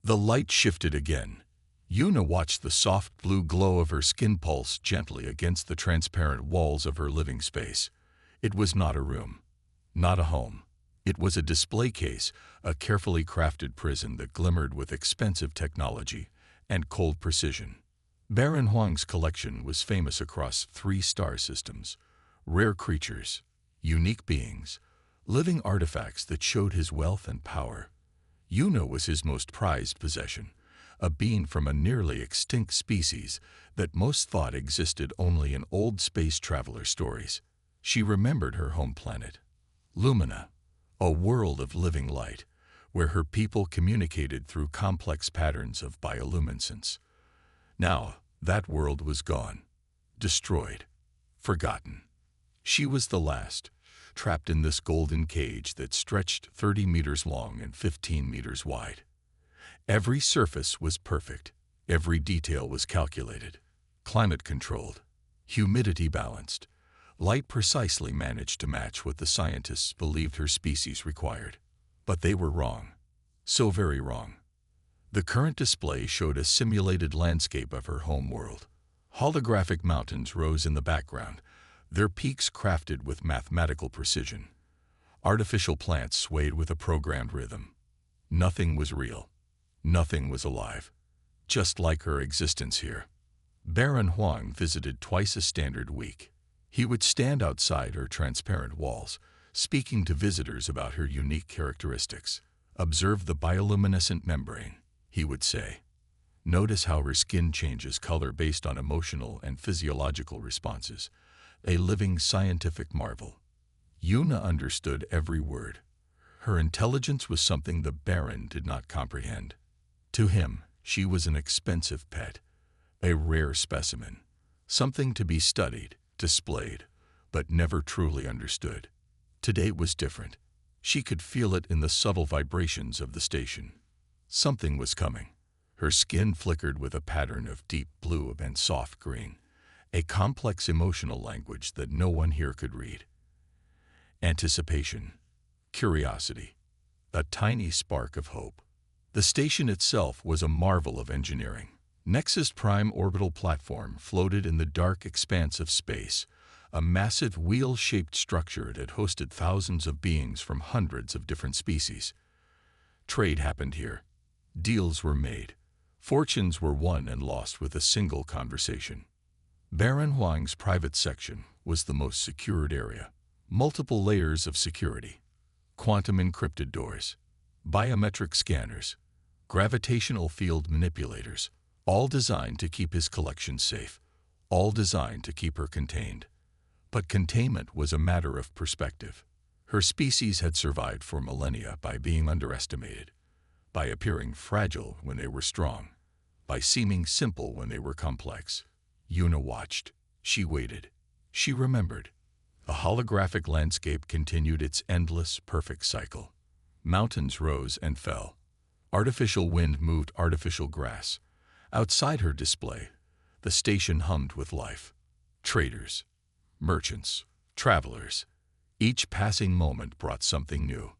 The light shifted again. Yuna watched the soft blue glow of her skin pulse gently against the transparent walls of her living space. It was not a room, not a home. It was a display case, a carefully crafted prison that glimmered with expensive technology and cold precision. Baron Huang's collection was famous across 3 star systems: rare creatures, unique beings, living artifacts that showed his wealth and power. Yuna was his most prized possession, a being from a nearly extinct species that most thought existed only in old space traveler stories. She remembered her home planet, Lumina, a world of living light, where her people communicated through complex patterns of bioluminescence. Now, that world was gone, destroyed, forgotten. She was the last, trapped in this golden cage that stretched 30 meters long and 15 meters wide. Every surface was perfect, every detail was calculated, climate controlled, humidity balanced, light precisely managed to match what the scientists believed her species required. But they were wrong, so very wrong. The current display showed a simulated landscape of her home world. Holographic mountains rose in the background, their peaks crafted with mathematical precision. Artificial plants swayed with a programmed rhythm. Nothing was real. Nothing was alive. Just like her existence here. Baron Huang visited twice a standard week. He would stand outside her transparent walls, speaking to visitors about her unique characteristics. "Observe the bioluminescent membrane," he would say. "Notice how her skin changes color based on emotional and physiological responses. A living scientific marvel." Yuna understood every word. Her intelligence was something the Baron did not comprehend. To him, she was an expensive pet, a rare specimen, something to be studied, displayed, but never truly understood. Today was different. She could feel it in the subtle vibrations of the station. Something was coming. Her skin flickered with a pattern of deep blue and soft green, a complex emotional language that no one here could read. Anticipation, curiosity, a tiny spark of hope. The station itself was a marvel of engineering. Nexus Prime orbital platform floated in the dark expanse of space, a massive wheel-shaped structure that hosted thousands of beings from hundreds of different species. Trade happened here. Deals were made. Fortunes were won and lost with a single conversation. Baron Huang's private section was the most secured area. Multiple layers of security. Quantum encrypted doors. Biometric scanners. Gravitational field manipulators. All designed to keep his collection safe. All designed to keep her contained. But containment was a matter of perspective. Her species had survived for millennia by being underestimated, by appearing fragile when they were strong, by seeming simple when they were complex. Yuna watched. She waited. She remembered. A holographic landscape continued its endless, perfect cycle. Mountains rose and fell. Artificial wind moved artificial grass. Outside her display, the station hummed with life. Traders, merchants, travelers. Each passing moment brought something new.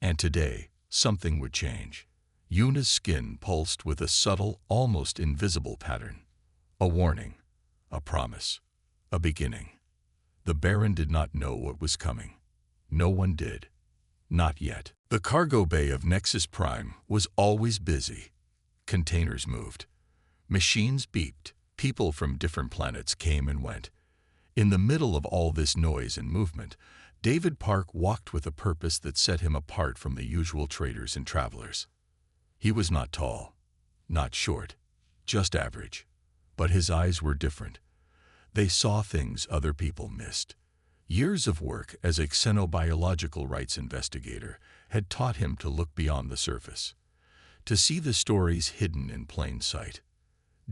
And today, something would change. Yuna's skin pulsed with a subtle, almost invisible pattern. A warning, a promise, a beginning. The Baron did not know what was coming. No one did. Not yet. The cargo bay of Nexus Prime was always busy. Containers moved. Machines beeped. People from different planets came and went. In the middle of all this noise and movement, David Park walked with a purpose that set him apart from the usual traders and travelers. He was not tall, not short, just average. But his eyes were different. They saw things other people missed. Years of work as a xenobiological rights investigator had taught him to look beyond the surface, to see the stories hidden in plain sight.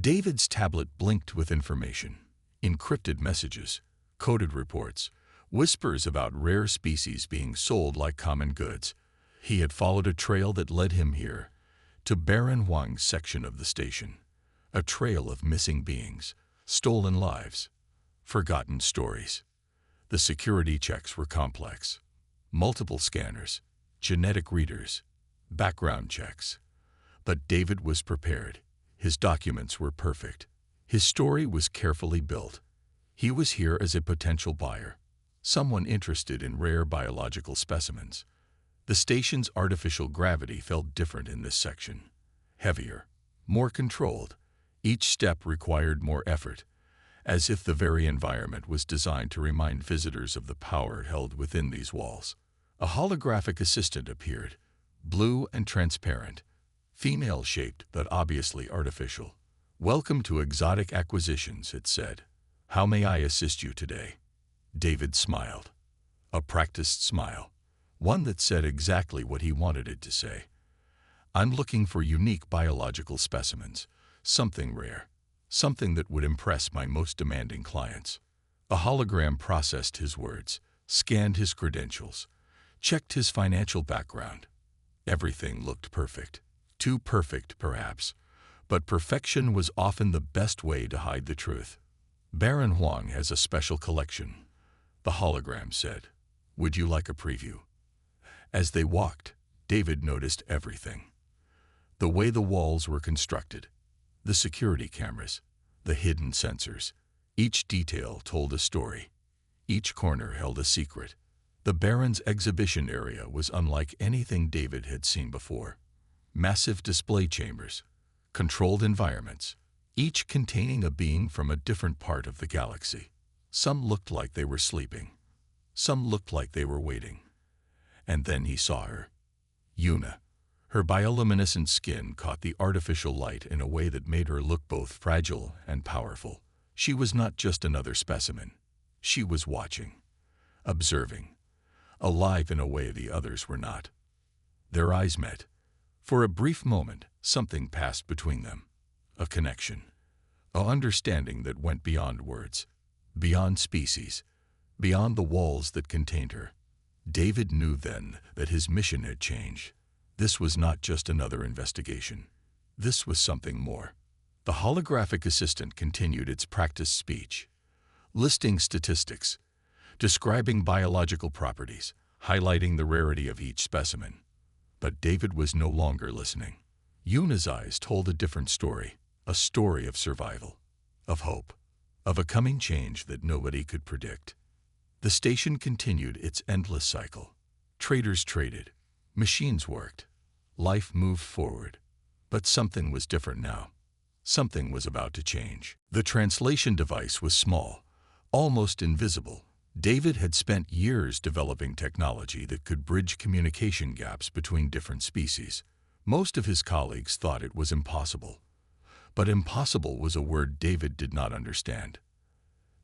David's tablet blinked with information, encrypted messages, coded reports, whispers about rare species being sold like common goods. He had followed a trail that led him here, to Baron Huang's section of the station. A trail of missing beings, stolen lives, forgotten stories. The security checks were complex. Multiple scanners, genetic readers, background checks. But David was prepared. His documents were perfect. His story was carefully built. He was here as a potential buyer, someone interested in rare biological specimens. The station's artificial gravity felt different in this section. Heavier, more controlled. Each step required more effort, as if the very environment was designed to remind visitors of the power held within these walls. A holographic assistant appeared, blue and transparent, female-shaped but obviously artificial. "Welcome to Exotic Acquisitions," it said. "How may I assist you today?" David smiled. A practiced smile, one that said exactly what he wanted it to say. "I'm looking for unique biological specimens, something rare, something that would impress my most demanding clients." A hologram processed his words, scanned his credentials, checked his financial background. Everything looked perfect. Too perfect, perhaps, but perfection was often the best way to hide the truth. "Baron Huang has a special collection," the hologram said. "Would you like a preview?" As they walked, David noticed everything. The way the walls were constructed, the security cameras, the hidden sensors. Each detail told a story. Each corner held a secret. The Baron's exhibition area was unlike anything David had seen before. Massive display chambers, controlled environments, each containing a being from a different part of the galaxy. Some looked like they were sleeping. Some looked like they were waiting. And then he saw her. Yuna. Her bioluminescent skin caught the artificial light in a way that made her look both fragile and powerful. She was not just another specimen. She was watching, observing, alive in a way the others were not. Their eyes met. For a brief moment, something passed between them. A connection. An understanding that went beyond words, beyond species, beyond the walls that contained her. David knew then that his mission had changed. This was not just another investigation. This was something more. The holographic assistant continued its practiced speech, listing statistics, describing biological properties, highlighting the rarity of each specimen. But David was no longer listening. Yuna's eyes told a different story, a story of survival, of hope, of a coming change that nobody could predict. The station continued its endless cycle. Traders traded, machines worked, life moved forward. But something was different now. Something was about to change. The translation device was small, almost invisible. David had spent years developing technology that could bridge communication gaps between different species. Most of his colleagues thought it was impossible. But impossible was a word David did not understand.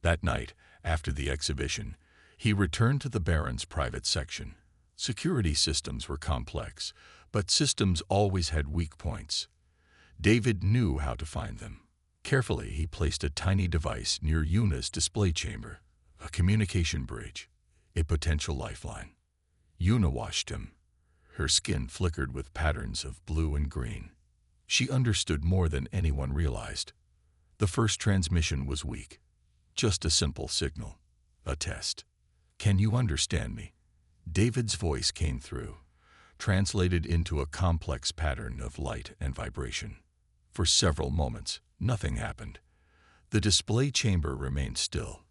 That night, after the exhibition, he returned to the Baron's private section. Security systems were complex, but systems always had weak points. David knew how to find them. Carefully, he placed a tiny device near Yuna's display chamber. A communication bridge, a potential lifeline. Yuna watched him. Her skin flickered with patterns of blue and green. She understood more than anyone realized. The first transmission was weak. Just a simple signal. A test. "Can you understand me?" David's voice came through, translated into a complex pattern of light and vibration. For several moments, nothing happened. The display chamber remained still.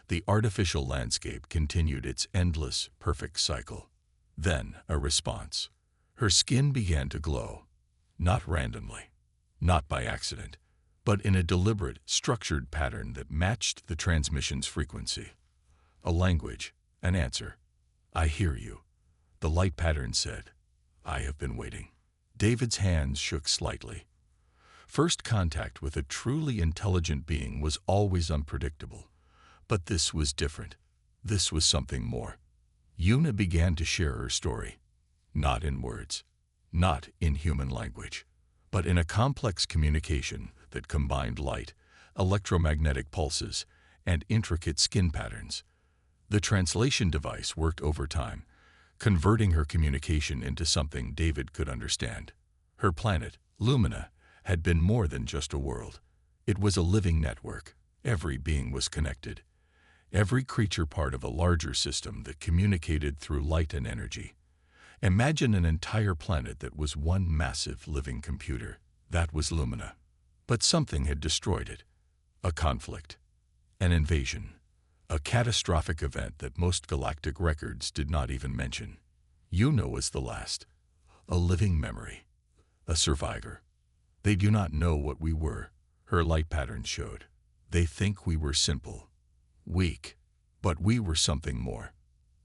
The artificial landscape continued its endless, perfect cycle. Then, a response. Her skin began to glow, not randomly, not by accident, but in a deliberate, structured pattern that matched the transmission's frequency. A language, an answer. "I hear you," the light pattern said. "I have been waiting." David's hands shook slightly. First contact with a truly intelligent being was always unpredictable. But this was different. This was something more. Yuna began to share her story. Not in words, not in human language, but in a complex communication that combined light, electromagnetic pulses, and intricate skin patterns. The translation device worked overtime, converting her communication into something David could understand. Her planet, Lumina, had been more than just a world. It was a living network. Every being was connected. Every creature part of a larger system that communicated through light and energy. Imagine an entire planet that was one massive living computer. That was Lumina. But something had destroyed it. A conflict. An invasion. A catastrophic event that most galactic records did not even mention. Una was the last. A living memory. A survivor. They do not know what we were, her light pattern showed. They think we were simple. Weak. But we were something more.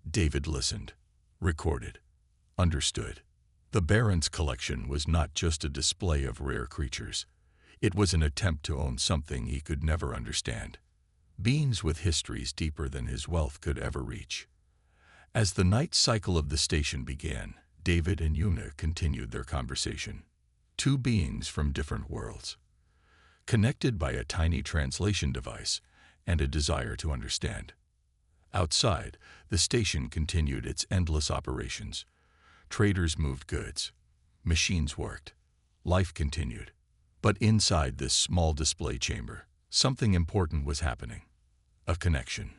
David listened. Recorded. Understood. The Baron's collection was not just a display of rare creatures. It was an attempt to own something he could never understand. Beings with histories deeper than his wealth could ever reach. As the night cycle of the station began, David and Una continued their conversation. Two beings from different worlds, connected by a tiny translation device and a desire to understand. Outside, the station continued its endless operations. Traders moved goods. Machines worked. Life continued. But inside this small display chamber, something important was happening. A connection.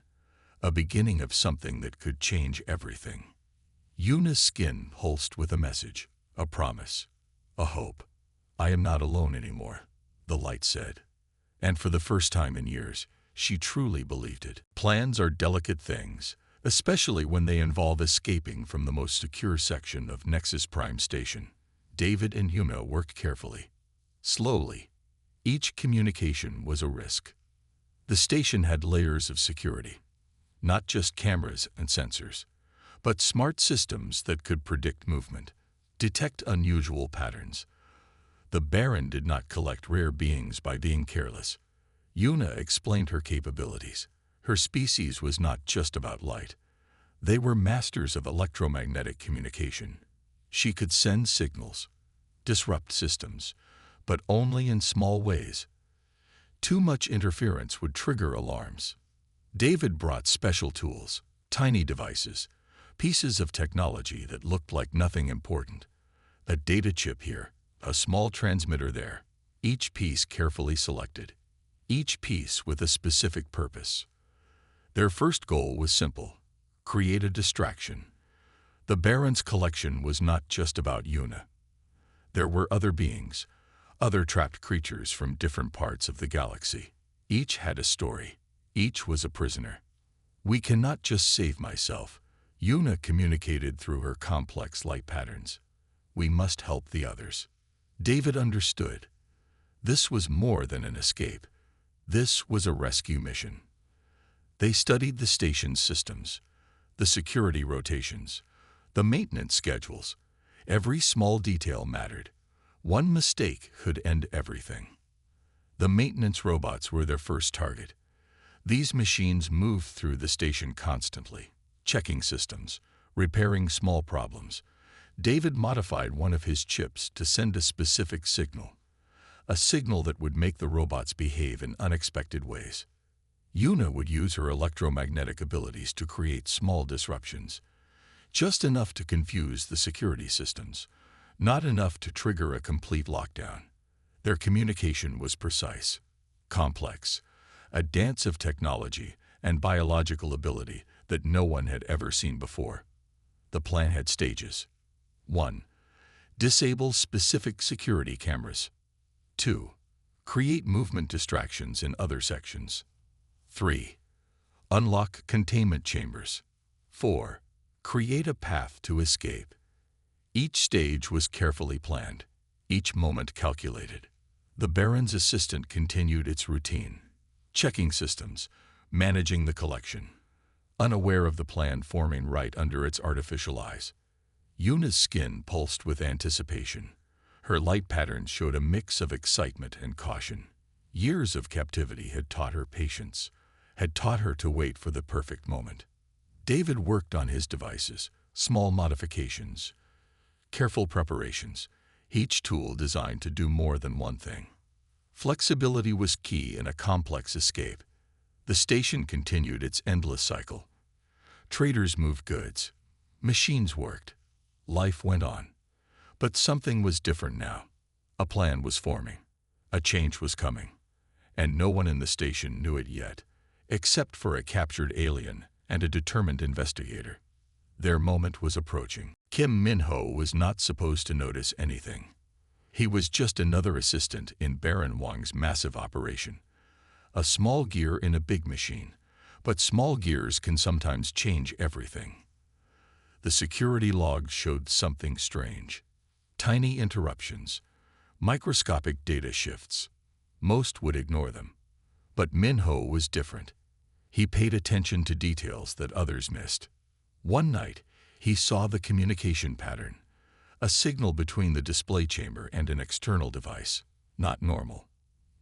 A beginning of something that could change everything. Una's skin pulsed with a message, a promise, a hope. "I am not alone anymore," the light said. And for the first time in years, she truly believed it. Plans are delicate things, especially when they involve escaping from the most secure section of Nexus Prime Station. David and Una worked carefully. Slowly. Each communication was a risk. The station had layers of security. Not just cameras and sensors, but smart systems that could predict movement, detect unusual patterns. The Baron did not collect rare beings by being careless. Una explained her capabilities. Her species was not just about light. They were masters of electromagnetic communication. She could send signals, disrupt systems, but only in small ways. Too much interference would trigger alarms. David brought special tools, tiny devices, pieces of technology that looked like nothing important. A data chip here, a small transmitter there, each piece carefully selected, each piece with a specific purpose. Their first goal was simple: create a distraction. The Baron's collection was not just about Una. There were other beings, other trapped creatures from different parts of the galaxy. Each had a story. Each was a prisoner. "We cannot just save myself," Una communicated through her complex light patterns. "We must help the others." David understood. This was more than an escape. This was a rescue mission. They studied the station's systems, the security rotations, the maintenance schedules. Every small detail mattered. One mistake could end everything. The maintenance robots were their first target. These machines moved through the station constantly, checking systems, repairing small problems. David modified one of his chips to send a specific signal, a signal that would make the robots behave in unexpected ways. Una would use her electromagnetic abilities to create small disruptions, just enough to confuse the security systems, not enough to trigger a complete lockdown. Their communication was precise, complex, a dance of technology and biological ability that no one had ever seen before. The plan had stages. 1. Disable specific security cameras. 2. Create movement distractions in other sections. 3. Unlock containment chambers. 4. Create a path to escape. Each stage was carefully planned, each moment calculated. The Baron's assistant continued its routine, checking systems, managing the collection, unaware of the plan forming right under its artificial eyes. Una's skin pulsed with anticipation. Her light patterns showed a mix of excitement and caution. Years of captivity had taught her patience, had taught her to wait for the perfect moment. David worked on his devices, small modifications, careful preparations, each tool designed to do more than one thing. Flexibility was key in a complex escape. The station continued its endless cycle. Traders moved goods. Machines worked. Life went on. But something was different now. A plan was forming. A change was coming. And no one in the station knew it yet, except for a captured alien and a determined investigator. Their moment was approaching. Kim Min-ho was not supposed to notice anything. He was just another assistant in Baron Wang's massive operation. A small gear in a big machine, but small gears can sometimes change everything. The security logs showed something strange. Tiny interruptions, microscopic data shifts. Most would ignore them. But Min-ho was different. He paid attention to details that others missed. One night, he saw the communication pattern, a signal between the display chamber and an external device. Not normal.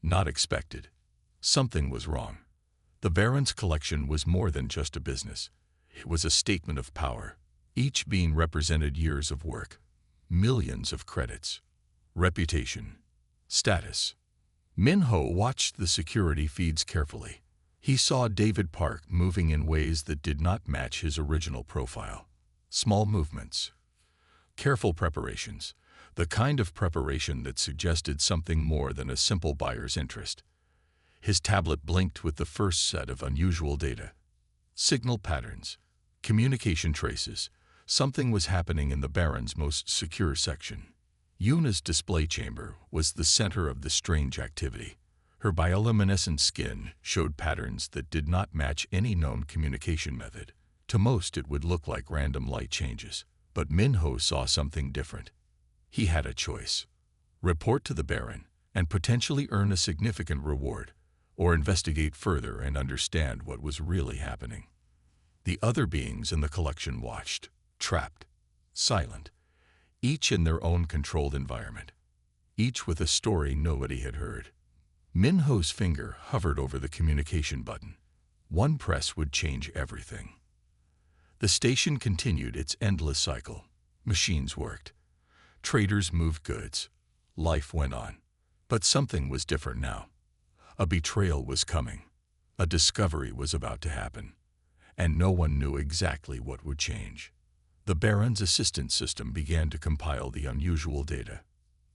Not expected. Something was wrong. The Baron's collection was more than just a business. It was a statement of power. Each being represented years of work, millions of credits, reputation, status. Min-ho watched the security feeds carefully. He saw David Park moving in ways that did not match his original profile. Small movements, careful preparations, the kind of preparation that suggested something more than a simple buyer's interest. His tablet blinked with the first set of unusual data. Signal patterns, communication traces. Something was happening in the Baron's most secure section. Yuna's display chamber was the center of the strange activity. Her bioluminescent skin showed patterns that did not match any known communication method. To most, it would look like random light changes. But Min-ho saw something different. He had a choice. Report to the Baron and potentially earn a significant reward, or investigate further and understand what was really happening. The other beings in the collection watched, trapped, silent, each in their own controlled environment, each with a story nobody had heard. Min-ho's finger hovered over the communication button. One press would change everything. The station continued its endless cycle. Machines worked. Traders moved goods. Life went on. But something was different now. A betrayal was coming. A discovery was about to happen. And no one knew exactly what would change. The Baron's assistant system began to compile the unusual data.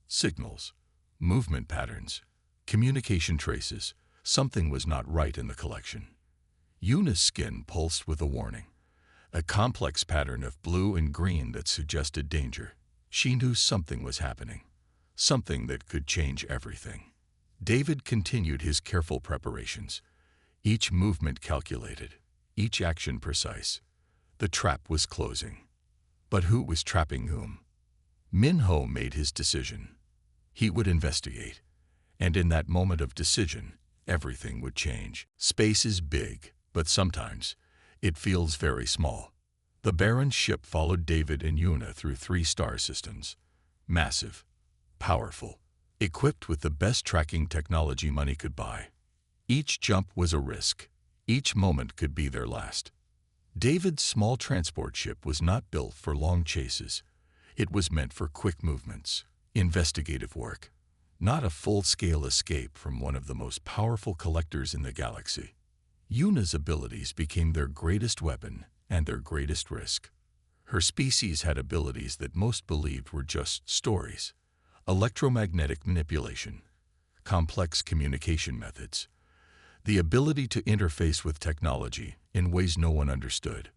Signals, movement patterns, communication traces. Something was not right in the collection. Yuna's skin pulsed with a warning. A complex pattern of blue and green that suggested danger. She knew something was happening. Something that could change everything. David continued his careful preparations. Each movement calculated. Each action precise. The trap was closing. But who was trapping whom? Min-ho made his decision. He would investigate. And in that moment of decision, everything would change. Space is big, but sometimes it feels very small. The Baron's ship followed David and Yuna through 3 star systems. Massive, powerful, equipped with the best tracking technology money could buy. Each jump was a risk. Each moment could be their last. David's small transport ship was not built for long chases. It was meant for quick movements, investigative work, not a full-scale escape from one of the most powerful collectors in the galaxy. Yuna's abilities became their greatest weapon and their greatest risk. Her species had abilities that most believed were just stories. Electromagnetic manipulation, complex communication methods, the ability to interface with technology in ways no one understood.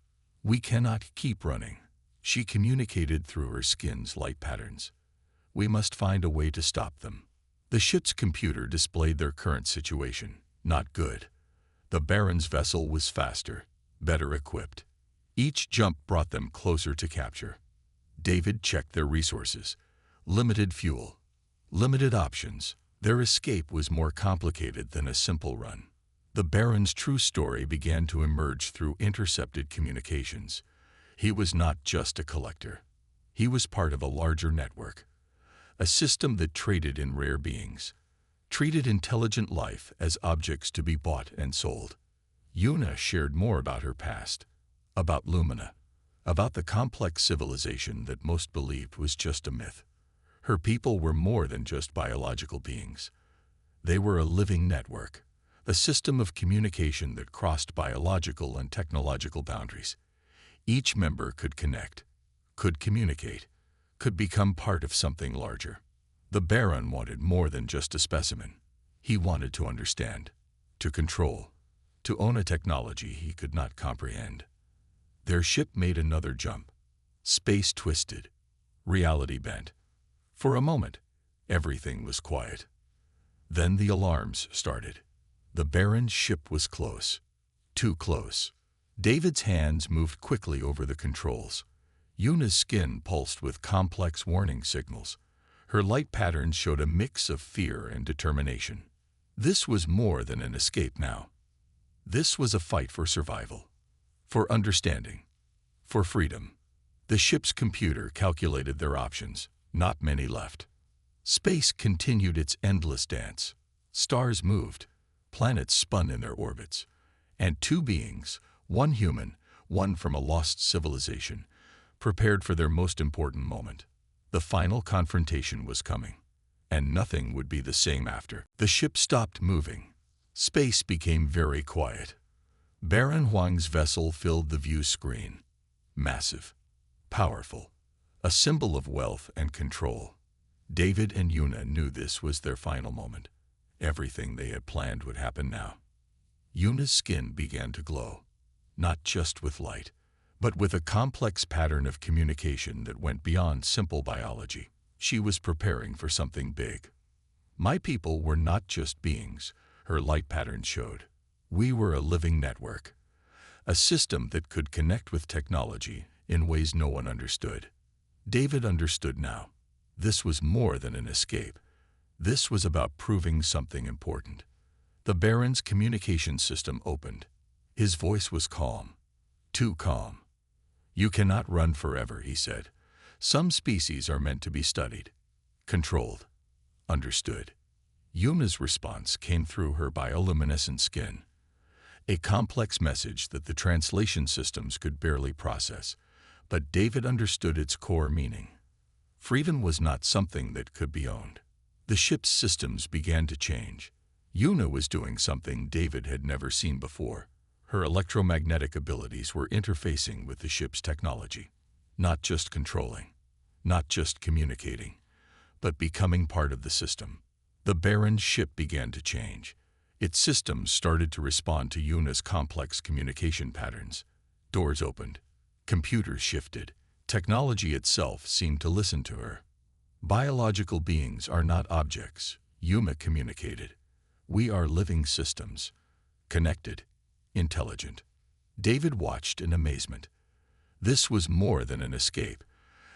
We cannot keep running. She communicated through her skin's light patterns. We must find a way to stop them. The ship's computer displayed their current situation. Not good. The Baron's vessel was faster, better equipped. Each jump brought them closer to capture. David checked their resources. Limited fuel, limited options. Their escape was more complicated than a simple run. The Baron's true story began to emerge through intercepted communications. He was not just a collector. He was part of a larger network, a system that traded in rare beings, treated intelligent life as objects to be bought and sold. Yuna shared more about her past, about Lumina, about the complex civilization that most believed was just a myth. Her people were more than just biological beings. They were a living network, a system of communication that crossed biological and technological boundaries. Each member could connect, could communicate, could become part of something larger. The Baron wanted more than just a specimen. He wanted to understand, to control, to own a technology he could not comprehend. Their ship made another jump. Space twisted. Reality bent. For a moment, everything was quiet. Then the alarms started. The Baron's ship was close. Too close. David's hands moved quickly over the controls. Yuna's skin pulsed with complex warning signals. Her light patterns showed a mix of fear and determination. This was more than an escape now. This was a fight for survival, for understanding, for freedom. The ship's computer calculated their options. Not many left. Space continued its endless dance. Stars moved, planets spun in their orbits, and two beings, one human, one from a lost civilization, prepared for their most important moment. The final confrontation was coming, and nothing would be the same after. The ship stopped moving. Space became very quiet. Baron Huang's vessel filled the view screen. Massive, powerful, a symbol of wealth and control. David and Yuna knew this was their final moment. Everything they had planned would happen now. Yuna's skin began to glow, not just with light, but with a complex pattern of communication that went beyond simple biology. She was preparing for something big. My people were not just beings, her light pattern showed. We were a living network, a system that could connect with technology in ways no one understood. David understood now. This was more than an escape. This was about proving something important. The Baron's communication system opened. His voice was calm, too calm. "You cannot run forever," he said. "Some species are meant to be studied, controlled, understood." Yuna's response came through her bioluminescent skin, a complex message that the translation systems could barely process, but David understood its core meaning. Freedom was not something that could be owned. The ship's systems began to change. Yuna was doing something David had never seen before. Her electromagnetic abilities were interfacing with the ship's technology, not just controlling, not just communicating, but becoming part of the system. The Baron's ship began to change. Its systems started to respond to Yuna's complex communication patterns. Doors opened. Computers shifted. Technology itself seemed to listen to her. "Biological beings are not objects," Yuna communicated. "We are living systems, connected, intelligent." David watched in amazement. This was more than an escape.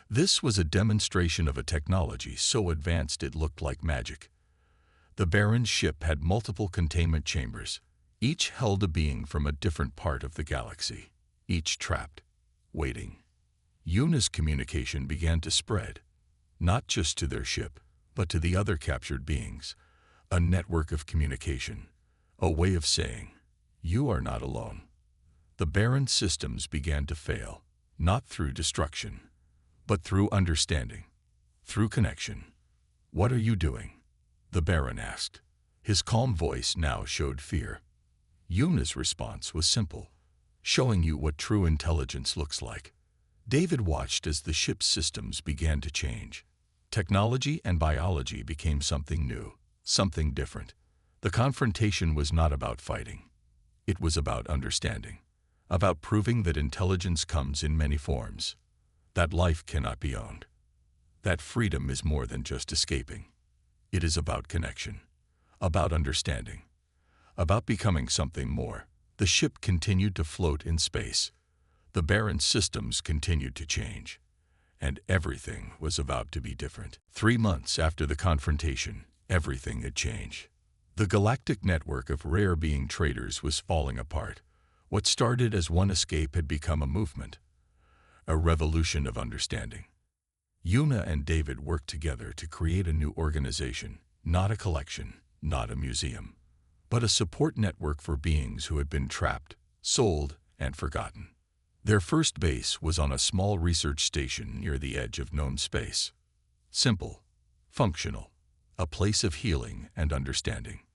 This was a demonstration of a technology so advanced it looked like magic. The Baron's ship had multiple containment chambers. Each held a being from a different part of the galaxy, each trapped, waiting. Yuna's communication began to spread, not just to their ship, but to the other captured beings. A network of communication, a way of saying, "You are not alone." The Baron's systems began to fail, not through destruction, but through understanding, through connection. "What are you doing?" the Baron asked. His calm voice now showed fear. Yuna's response was simple, "Showing you what true intelligence looks like." David watched as the ship's systems began to change. Technology and biology became something new, something different. The confrontation was not about fighting. It was about understanding, about proving that intelligence comes in many forms, that life cannot be owned, that freedom is more than just escaping. It is about connection, about understanding, about becoming something more. The ship continued to float in space. The Baron's systems continued to change, and everything was about to be different. 3 months after the confrontation, everything had changed. The galactic network of rare being traders was falling apart. What started as one escape had become a movement, a revolution of understanding. Yuna and David worked together to create a new organization, not a collection, not a museum, but a support network for beings who had been trapped, sold, and forgotten. Their first base was on a small research station near the edge of known space. Simple, functional, a place of healing and understanding.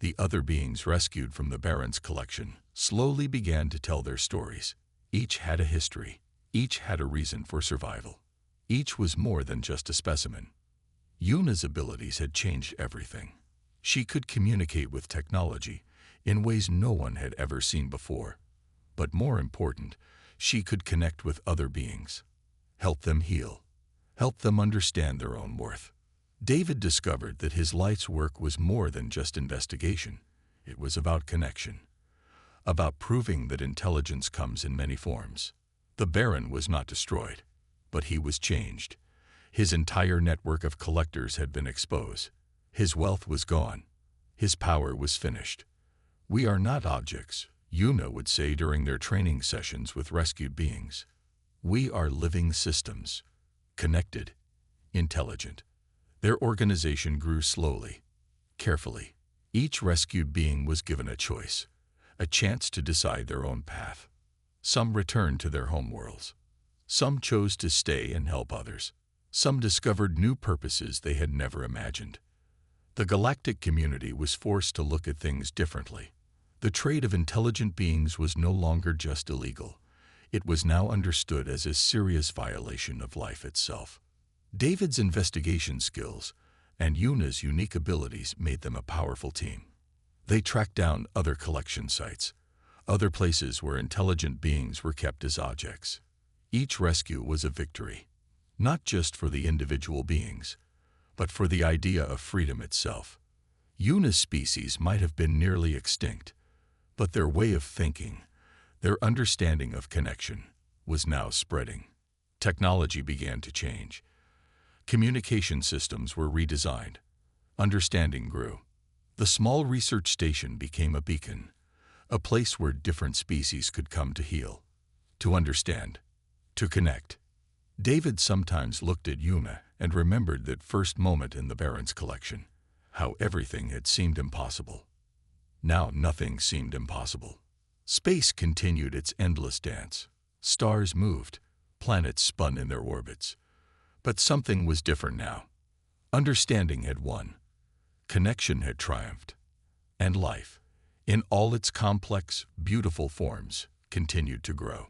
The other beings rescued from the Baron's collection slowly began to tell their stories. Each had a history. Each had a reason for survival. Each was more than just a specimen. Yuna's abilities had changed everything. She could communicate with technology in ways no one had ever seen before. But more important, she could connect with other beings, help them heal, help them understand their own worth. David discovered that his life's work was more than just investigation. It was about connection, about proving that intelligence comes in many forms. The Baron was not destroyed, but he was changed. His entire network of collectors had been exposed. His wealth was gone. His power was finished. "We are not objects," Yuna would say during their training sessions with rescued beings. "We are living systems, connected, intelligent." Their organization grew slowly, carefully. Each rescued being was given a choice, a chance to decide their own path. Some returned to their homeworlds. Some chose to stay and help others. Some discovered new purposes they had never imagined. The galactic community was forced to look at things differently. The trade of intelligent beings was no longer just illegal. It was now understood as a serious violation of life itself. David's investigation skills and Yuna's unique abilities made them a powerful team. They tracked down other collection sites, other places where intelligent beings were kept as objects. Each rescue was a victory, not just for the individual beings, but for the idea of freedom itself. Yuna's species might have been nearly extinct, but their way of thinking, their understanding of connection, was now spreading. Technology began to change. Communication systems were redesigned. Understanding grew. The small research station became a beacon, a place where different species could come to heal, to understand, to connect. David sometimes looked at Yuna and remembered that first moment in the Baron's collection, how everything had seemed impossible. Now nothing seemed impossible. Space continued its endless dance. Stars moved, planets spun in their orbits. But something was different now. Understanding had won. Connection had triumphed. And life, in all its complex, beautiful forms, continued to grow.